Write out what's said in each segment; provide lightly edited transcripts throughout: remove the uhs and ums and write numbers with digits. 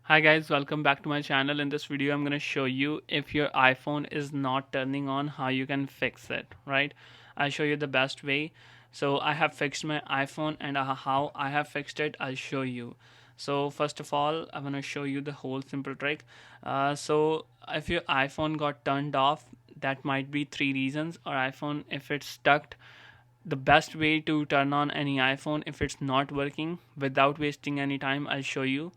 Hi guys, welcome back to my channel. In this video I'm going to show you if your iPhone is not turning on, how you can fix it, right? I'll show you the best way. So I have fixed my iPhone, and how I have fixed it I'll show you. So first of all I'm going to show you the whole simple trick. So if your iPhone got turned off, that might be three reasons. Or iPhone, if it's stuck, the best way to turn on any iPhone if it's not working without wasting any time, I'll show you.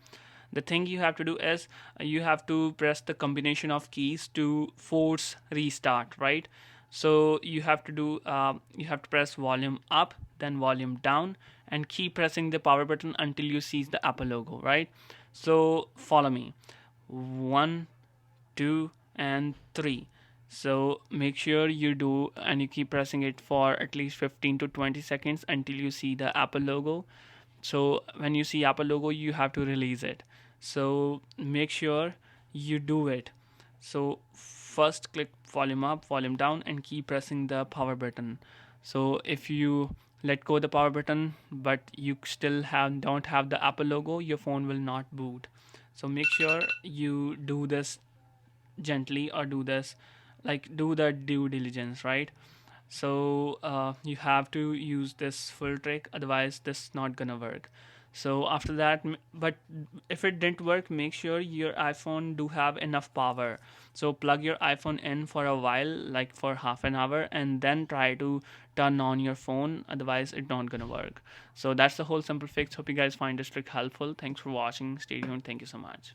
The thing you have to do is you have to press the combination of keys to force restart, right? So you have to press volume up, then volume down, and keep pressing the power button until you see the Apple logo, right? So follow me. One, two, and three. So make sure you do, and you keep pressing it for at least 15 to 20 seconds until you see the Apple logo. So when you see Apple logo, you have to release it. So make sure you do it. So first click volume up, volume down, and keep pressing the power button. So if you let go the power button but you still don't have the Apple logo, your phone will not boot. So make sure you do this gently, or do this, like, do the due diligence, right? So you have to use this full trick, otherwise this not gonna work. So after that, but if it didn't work, make sure your iPhone do have enough power. So plug your iPhone in for a while, like for half an hour, and then try to turn on your phone, otherwise it's not gonna work. So that's the whole simple fix. Hope you guys find this trick helpful. Thanks for watching, stay tuned, thank you so much.